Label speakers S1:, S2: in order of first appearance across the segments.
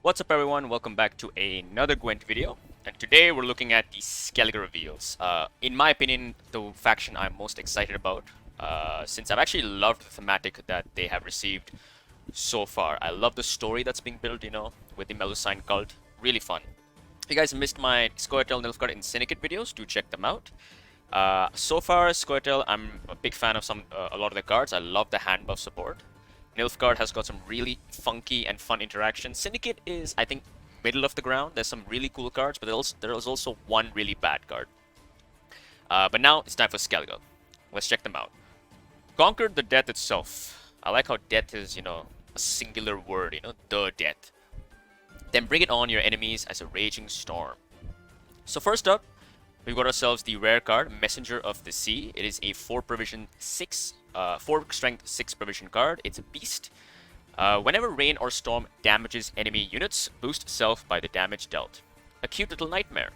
S1: What's up everyone, welcome back to another Gwent video, and today we're looking at the Skellige reveals. In my opinion, the faction I'm most excited about, since I've actually loved the thematic that they have received so far. I love the story that's being built, with the Melusine cult. Really fun. If you guys missed my Scoia'tael, Nilfgaard, and Syndicate videos, do check them out. So far, Scoia'tael, I'm a big fan of a lot of the cards. I love the hand buff support. Nilfgaard has got some really funky and fun interactions. Syndicate is, I think, middle of the ground. There's some really cool cards, but there's also one really bad card. But now it's time for Skellige. Let's check them out. Conquer the death itself. I like how death is, a singular word, the death. Then bring it on your enemies as a raging storm. So first up, we've got ourselves the rare card, Messenger of the Sea. It is a 4 strength 6 provision card. It's a beast. Whenever rain or storm damages enemy units, boost self by the damage dealt. A cute little nightmare.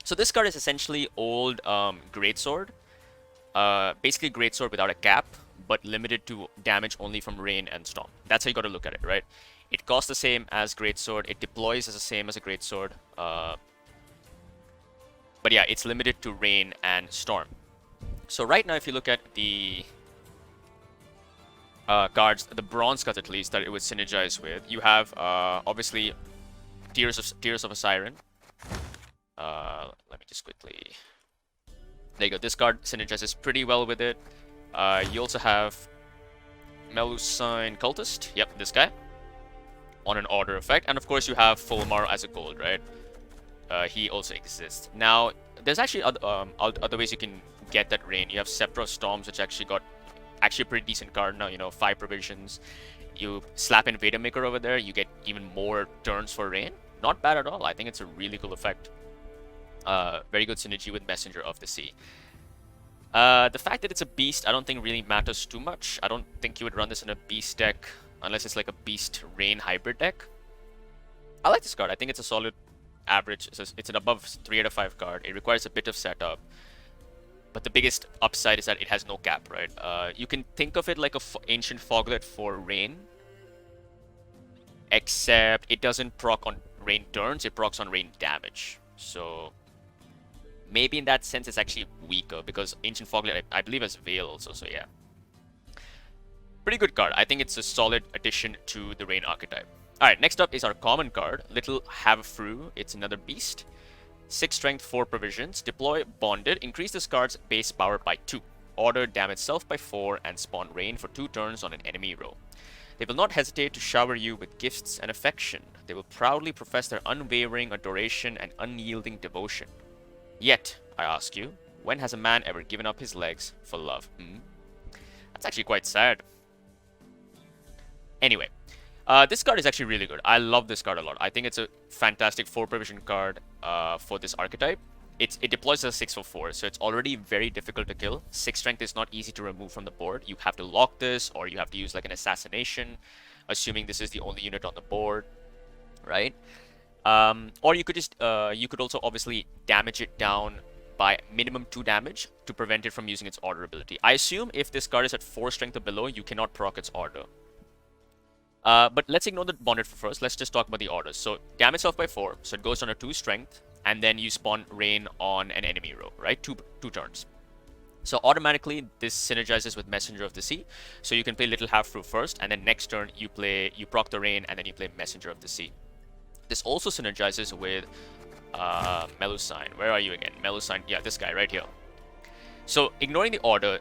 S1: So this card is essentially old Greatsword. Basically Greatsword without a cap, but limited to damage only from rain and storm. That's how you gotta look at it, right? It costs the same as Greatsword. It deploys as the same as a Greatsword. But yeah, it's limited to rain and storm. So right now, if you look at the cards, the bronze cards at least, that it would synergize with, you have obviously Tears of a Siren. Let me just quickly... There you go. This card synergizes pretty well with it. You also have Melusine Cultist. Yep, this guy. On an order effect. And of course you have Fulmar as a gold, right? He also exists. Now, there's actually other ways you can get that rain. You have Scepter of Storms, which actually got a pretty decent card now, 5 provisions. You slap in Vadermaker over there, you get even more turns for rain. Not bad at all. I think it's a really cool effect. Very good synergy with Messenger of the Sea. The fact that it's a beast, I don't think really matters too much. I don't think you would run this in a beast deck unless it's like a beast rain hybrid deck. I like this card. I think it's a solid average. It's an above 3 out of 5 card. It requires a bit of setup, but the biggest upside is that it has no cap, right? You can think of it like a ancient foglet for rain, except it doesn't proc on rain turns, it procs on rain damage. So maybe in that sense it's actually weaker, because ancient foglet I believe has veil also. So yeah, pretty good card. I think it's a solid addition to the rain archetype. Alright, next up is our common card, Little Havfrue. It's another beast. 6 strength, 4 provisions. Deploy Bonded. Increase this card's base power by 2. Order damage self by 4 and spawn rain for 2 turns on an enemy row. They will not hesitate to shower you with gifts and affection. They will proudly profess their unwavering adoration and unyielding devotion. Yet, I ask you, when has a man ever given up his legs for love? That's actually quite sad. Anyway. This card is actually really good. I love this card a lot. I think it's a fantastic 4 provision card for this archetype. It deploys as a 6 for 4, so it's already very difficult to kill. 6 strength is not easy to remove from the board. You have to lock this, or you have to use like an assassination, assuming this is the only unit on the board, right? Or you could just you could also obviously damage it down by minimum 2 damage to prevent it from using its order ability. I assume if this card is at 4 strength or below, you cannot proc its order. But let's ignore the bonded for first. Let's just talk about the orders. So damage self by 4, so it goes on a 2 strength, and then you spawn rain on an enemy row, right? Two turns. So automatically this synergizes with Messenger of the Sea. So you can play Little Havfrue first, and then next turn you proc the rain, and then you play Messenger of the Sea. This also synergizes with Melusine. Where are you again? Melusine, yeah, this guy right here. So ignoring the order,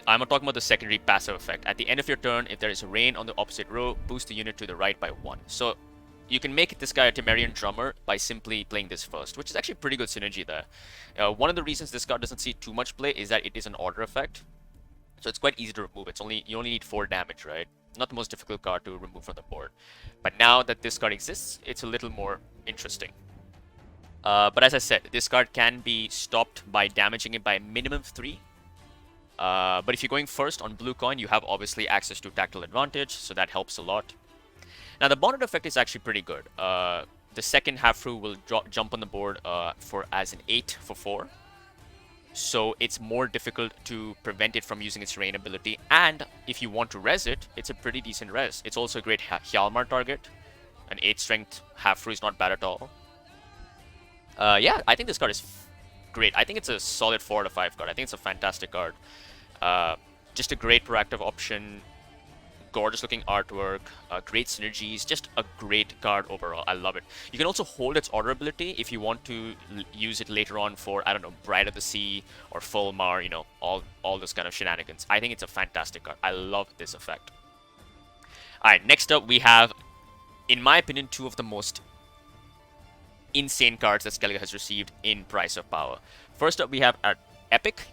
S1: I'm talking about the secondary passive effect. At the end of your turn, if there is rain on the opposite row, boost the unit to the right by 1. So you can make this guy a Temerian Drummer by simply playing this first, which is actually pretty good synergy there. One of the reasons this card doesn't see too much play is that it is an order effect, so it's quite easy to remove. You only need 4 damage, right? Not the most difficult card to remove from the board. But now that this card exists, it's a little more interesting. But as I said, this card can be stopped by damaging it by a minimum 3. But if you're going first on blue coin, you have obviously access to tactile advantage, so that helps a lot. Now the bonded effect is actually pretty good. The second Havfrue will jump on the board as an 8 for 4. So it's more difficult to prevent it from using its rain ability. And if you want to res it, it's a pretty decent res. It's also a great Hjalmar target. An 8 strength Havfrue is not bad at all. Yeah, I think this card is great. I think it's a solid 4 out of 5 card. I think it's a fantastic card. Just a great proactive option. Gorgeous looking artwork, great synergies, just a great card overall. I love it. You can also hold its order ability if you want to use it later on for, I don't know, Bride of the Sea or Fulmar, you know, all those kind of shenanigans. I think it's a fantastic card. I love this effect. Alright, next up we have, in my opinion, two of the most insane cards that Skellige has received in Price of Power. First up we have our Epic,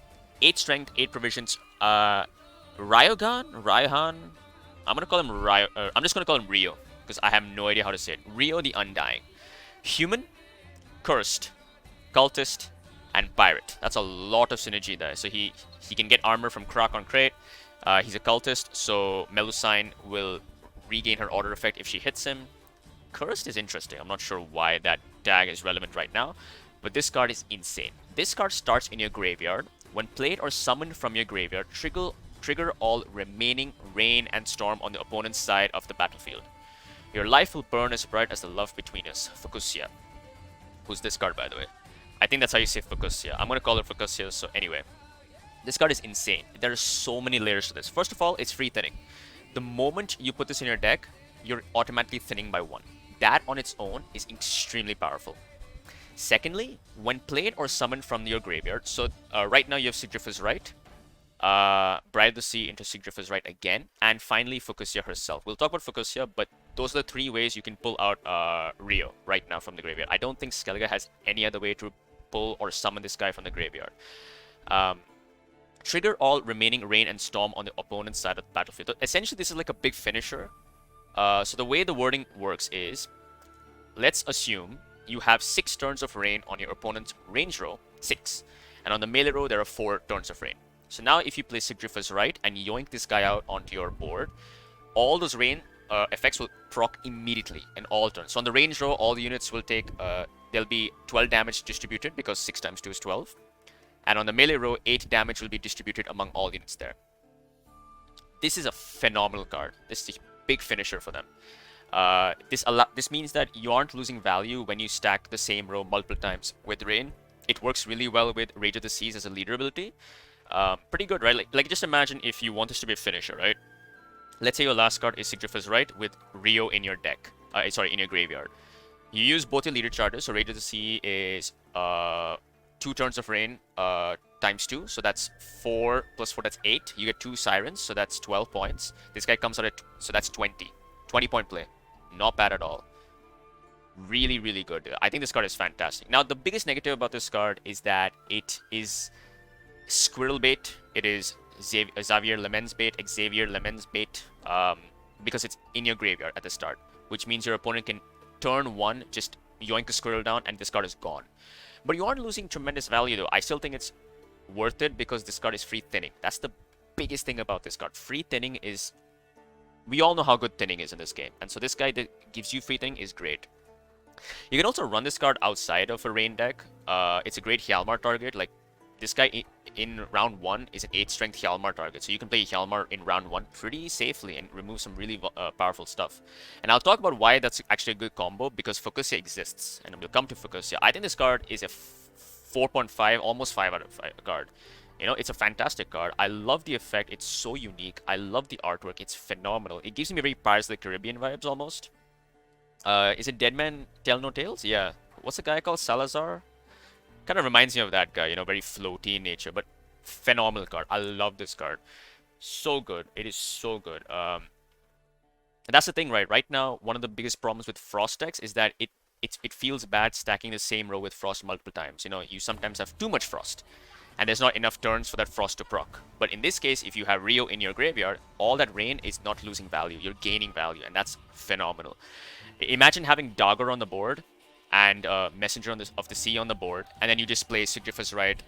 S1: 8 strength, 8 provisions, Rioghan? I'm just gonna call him Rio, because I have no idea how to say it. Rioghan the Undying. Human, Cursed, Cultist, and Pirate. That's a lot of synergy there. So he can get armor from Krak on Crate. He's a Cultist, so Melusine will regain her order effect if she hits him. Cursed is interesting. I'm not sure why that tag is relevant right now, but this card is insane. This card starts in your graveyard. When played or summoned from your graveyard, trigger all remaining rain and storm on the opponent's side of the battlefield. Your life will burn as bright as the love between us. Fucusya. Who's this card, by the way? I think that's how you say Fucusya. I'm gonna call it Fucusya, so anyway. This card is insane. There are so many layers to this. First of all, it's free thinning. The moment you put this in your deck, you're automatically thinning by 1. That on its own is extremely powerful. Secondly, when played or summoned from your graveyard, so right now you have Sigrifa's Right, Bride of the Sea into Sigrifa's Right again, and finally Fucusya herself. We'll talk about Fucusya, but those are the 3 ways you can pull out Rio right now from the graveyard. I don't think Skellige has any other way to pull or summon this guy from the graveyard. Trigger all remaining rain and storm on the opponent's side of the battlefield. So essentially, this is like a big finisher. So the way the wording works is, let's assume you have 6 turns of rain on your opponent's range row, 6. And on the melee row, there are 4 turns of rain. So now if you play Sigrifa's Right and yoink this guy out onto your board, all those rain effects will proc immediately in all turns. So on the range row, all the units will take, there'll be 12 damage distributed because 6 times 2 is 12. And on the melee row, 8 damage will be distributed among all units there. This is a phenomenal card. This is a big finisher for them. This means that you aren't losing value when you stack the same row multiple times with Rain. It works really well with Rage of the Seas as a leader ability. Pretty good, right? Like just imagine if you want this to be a finisher, right? Let's say your last card is Sigrifa's Right with Rio in your deck. In your graveyard. You use both your leader charges, so Rage of the Sea is 2 turns of rain times 2, so that's 4 plus 4, that's 8. You get 2 sirens, so that's 12 points. This guy comes out at, so that's 20 point play. Not bad at all. Really, really good. I think this card is fantastic. Now, the biggest negative about this card is that it is Squirrel bait. It is Xavier Lemon's bait, Xavier Lemon's bait, because it's in your graveyard at the start, which means your opponent can turn 1, just yoink a squirrel down, and this card is gone. But you aren't losing tremendous value though. I still think it's worth it because this card is free thinning. That's the biggest thing about this card. Free thinning is... We all know how good thinning is in this game. And so this guy that gives you free thinning is great. You can also run this card outside of a rain deck. It's a great Hjalmar target. Like, this guy in round 1 is an 8 strength Hjalmar target. So you can play Hjalmar in round 1 pretty safely and remove some really powerful stuff. And I'll talk about why that's actually a good combo, because Fucusya exists. And we'll come to Fucusya. I think this card is a 4.5, almost 5 out of 5 card. You know, it's a fantastic card. I love the effect. It's so unique. I love the artwork. It's phenomenal. It gives me very Pirates of the Caribbean vibes almost. Is it Dead Man Tell No Tales? Yeah. What's the guy called? Salazar? Kind of reminds me of that guy, you know, very floaty in nature, but phenomenal card. I love this card. So good. It is so good. And that's the thing, right? Right now, one of the biggest problems with Frost decks is that it feels bad stacking the same row with Frost multiple times. You know, you sometimes have too much Frost, and there's not enough turns for that Frost to proc. But in this case, if you have Rio in your graveyard, all that rain is not losing value. You're gaining value, and that's phenomenal. Imagine having Dagger on the board and Messenger of the Sea on the board, and then you just play Sigrifa's Right,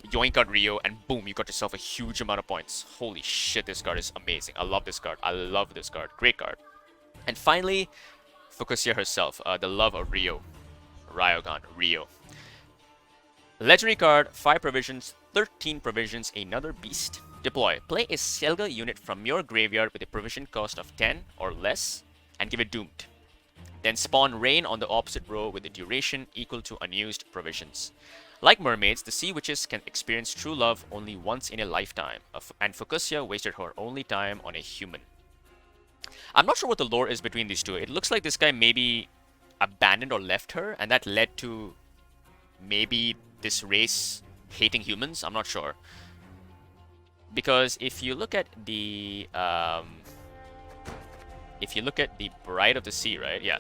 S1: yoink out Rio, and boom, you got yourself a huge amount of points. Holy shit, this card is amazing. I love this card. I love this card. Great card. And finally, Fucusya herself, the love of Rio. Rioghan, Rio. Legendary card, 5 provisions, 13 provisions, another beast. Deploy. Play a Skellige unit from your graveyard with a provision cost of 10 or less, and give it Doomed. Then spawn rain on the opposite row with a duration equal to unused provisions. Like mermaids, the sea witches can experience true love only once in a lifetime, and Fucusya wasted her only time on a human. I'm not sure what the lore is between these two. It looks like this guy maybe abandoned or left her, and that led to maybe this race hating humans. I'm not sure. Because if you look at the Bride of the Sea, right? Yeah.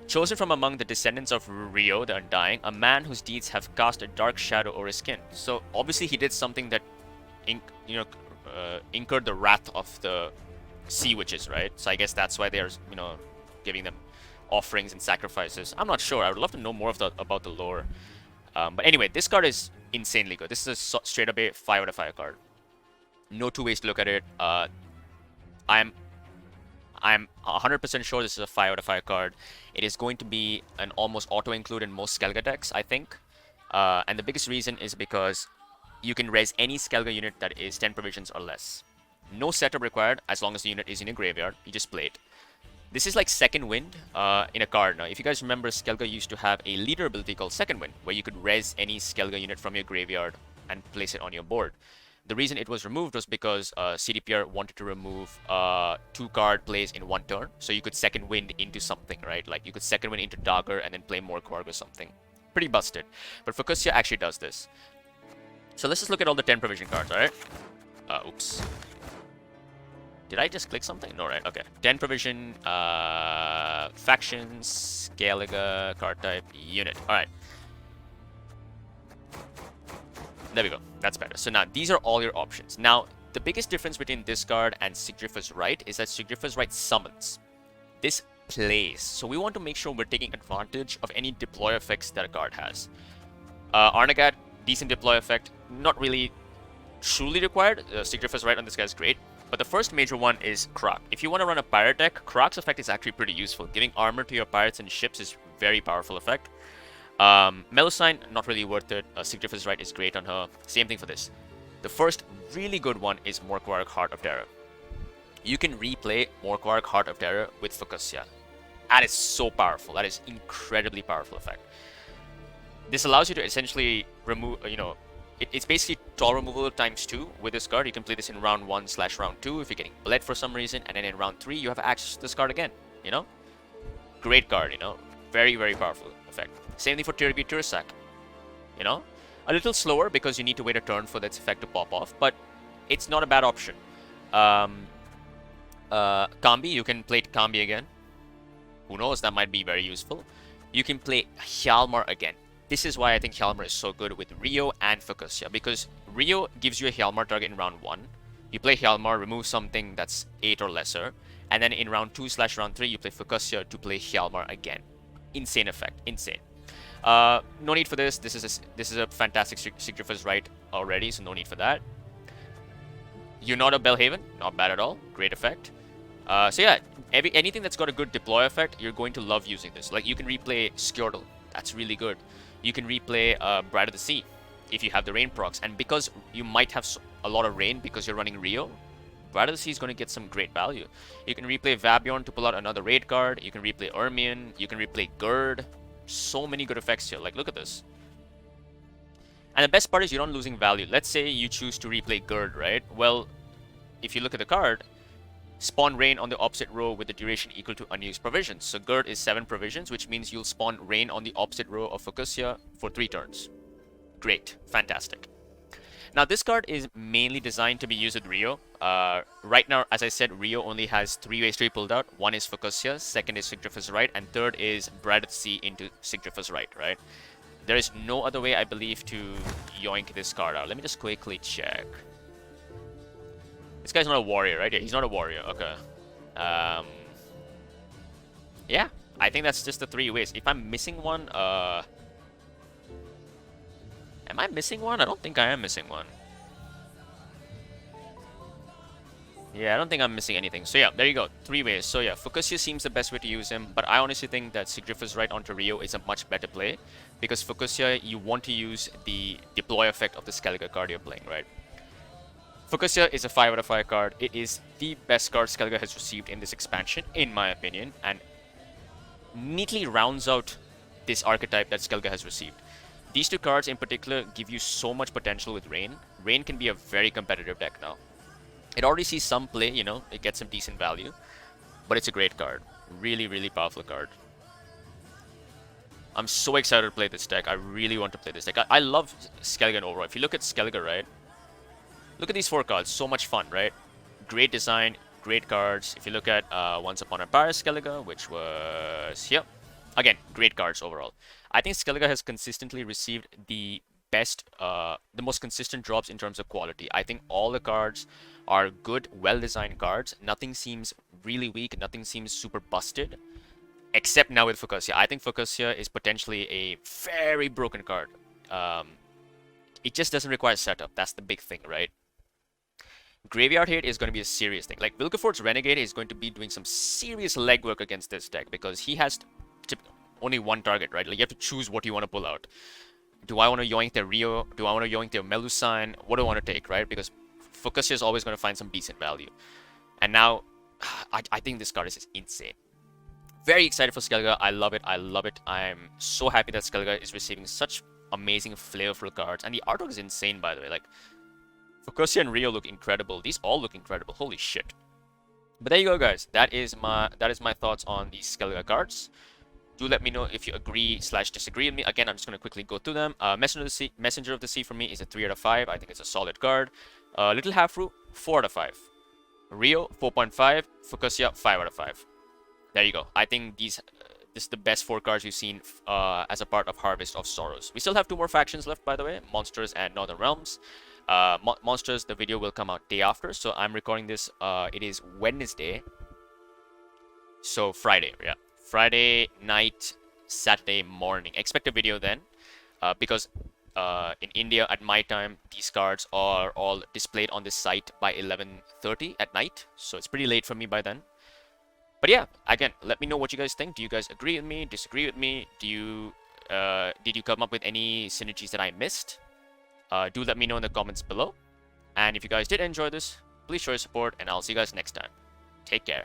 S1: Chosen from among the descendants of Rioghan the Undying, a man whose deeds have cast a dark shadow over his skin. So obviously he did something that incurred the wrath of the sea witches, right? So I guess that's why they're, giving them offerings and sacrifices. I'm not sure. I would love to know more about the lore. But anyway, this card is insanely good. This is a straight up a 5 out of 5 card. No two ways to look at it. I'm 100% sure this is a 5 out of 5 card. It is going to be an almost auto-include in most Skellige decks, I think. And the biggest reason is because you can res any Skellige unit that is 10 provisions or less. No setup required as long as the unit is in a graveyard. You just play it. This is like Second Wind in a card. Now, if you guys remember, Skellige used to have a leader ability called Second Wind, where you could res any Skellige unit from your graveyard and place it on your board. The reason it was removed was because CDPR wanted to remove 2 card plays in 1 turn, so you could Second Wind into something, right? Like you could Second Wind into Dagger and then play more Kvarg or something. Pretty busted. But Fucusya actually does this. So let's just look at all the 10 provision cards, alright? Oops. Did I just click something? No, right? Okay. 10 provision, factions, Skellige, card type, unit. Alright. There we go. That's better. So now these are all your options. Now, the biggest difference between this card and Sigdrifa's Right is that Sigdrifa's Right summons. This plays. So we want to make sure we're taking advantage of any deploy effects that a card has. Arnagat, decent deploy effect. Not really truly required. Sigdrifa's Right on this guy is great. But the first major one is Krok. If you want to run a pirate deck, Krok's effect is actually pretty useful. Giving armor to your pirates and ships is very powerful effect. Melusine, not really worth it. Sigdrifa's Right is great on her. Same thing for this. The first really good one is Morkvarg Heart of Terror. You can replay Morkvarg Heart of Terror with Fucusya. That is so powerful. That is incredibly powerful effect. This allows you to essentially remove, it's basically toll removal times 2 with this card. You can play this in round 1/round 2 if you're getting bled for some reason, and then in round 3 you have access to this card again, Great card, Very, very powerful effect. Same thing for Tirgi Tursak, A little slower because you need to wait a turn for that effect to pop off, but it's not a bad option. Kambi, you can play Kambi again. Who knows, that might be very useful. You can play Hjalmar again. This is why I think Hjalmar is so good with Rio and Fucusya, because Rio gives you a Hjalmar target in round 1. You play Hjalmar, remove something that's 8 or lesser, and then in round 2/round 3 you play Fucusya to play Hjalmar again. Insane effect, insane. No need for this. This is a fantastic Sigdrifa's Right already, so no need for that. You're not a Belhaven, not bad at all. Great effect. So yeah, anything that's got a good deploy effect, you're going to love using this. Like you can replay Skjordal, that's really good. You can replay Bride of the Sea if you have the rain procs, and because you might have a lot of rain because you're running Rio, Bride of the Sea is going to get some great value. You can replay Vabjorn to pull out another raid card. You can replay Ermion. You can replay Gerd. So many good effects here. Like, look at this. And the best part is you're not losing value. Let's say you choose to replay Gerd, right? Well, if you look at the card, spawn rain on the opposite row with the duration equal to unused provisions. So Gerd is 7 provisions, which means you'll spawn rain on the opposite row of Fucusya for 3 turns. Great. Fantastic. Now, this card is mainly designed to be used with Rio. Right now, as I said, Rio only has 3 ways to be pulled out. One is Fucusya, second is Sigdrifa's Right, and third is Bride of the Sea into Sigdrifa's Right, right? There is no other way, I believe, to yoink this card out. Let me just quickly check. This guy's not a warrior, right? Yeah, he's not a warrior. Okay. Yeah, I think that's just the 3 ways. If I'm missing one, am I missing one? I don't think I am missing one. Yeah, I don't think I'm missing anything. So yeah, there you go. 3 ways. So yeah, Fucusya seems the best way to use him, but I honestly think that Sigdrifa's Right onto Rio is a much better play, because Fucusya, you want to use the deploy effect of the Skellige card you're playing, right? Fucusya is a 5 out of 5 card. It is the best card Skellige has received in this expansion, in my opinion, and neatly rounds out this archetype that Skellige has received. These two cards in particular give you so much potential with Rain. Rain can be a very competitive deck now. It already sees some play, you know, it gets some decent value, but it's a great card. Really, really powerful card. I'm so excited to play this deck. I really want to play this deck. I love Skellige overall. If you look at Skellige, right? Look at these 4 cards. So much fun, right? Great design, great cards. If you look at Once Upon a Paris Skellige, which was here. Again, great cards overall. I think Skellige has consistently received the best, the most consistent drops in terms of quality. I think all the cards are good, well-designed cards. Nothing seems really weak. Nothing seems super busted. Except now with Fucusya. I think Fucusya is potentially a very broken card. It just doesn't require setup. That's the big thing, right? Graveyard hit is going to be a serious thing. Like, Wilgefortz Renegade is going to be doing some serious legwork against this deck because he has only one target, right? Like, you have to choose what you want to pull out. Do I want to yoink their Rio? Do I want to yoink their Melusine? What do I want to take, right? Because Fucusya is always going to find some decent value. And now, I think this card is just insane. Very excited for Skellige. I love it. I love it. I'm so happy that Skellige is receiving such amazing, flavorful cards. And the artwork is insane, by the way. Like, Fucusya and Rio look incredible. These all look incredible. Holy shit. But there you go, guys. That is my thoughts on these Skellige cards. Do let me know if you agree/disagree with me. Again, I'm just going to quickly go through them. Messenger of the Sea for me is a 3 out of 5. I think it's a solid card. Little Havfrue, 4 out of 5. Rio, 4.5. Fucusya, 5 out of 5. There you go. I think this is the best 4 cards we've seen as a part of Harvest of Sorrows. We still have 2 more factions left, by the way. Monsters and Northern Realms. Monsters, the video will come out day after. So I'm recording this. It is Wednesday. So Friday, yeah. Friday night, Saturday morning. Expect a video then. Because in India, at my time, these cards are all displayed on this site by 11:30 at night. So it's pretty late for me by then. But yeah, again, let me know what you guys think. Do you guys agree with me? Disagree with me? Did you come up with any synergies that I missed? Do let me know in the comments below. And if you guys did enjoy this, please show your support, and I'll see you guys next time. Take care.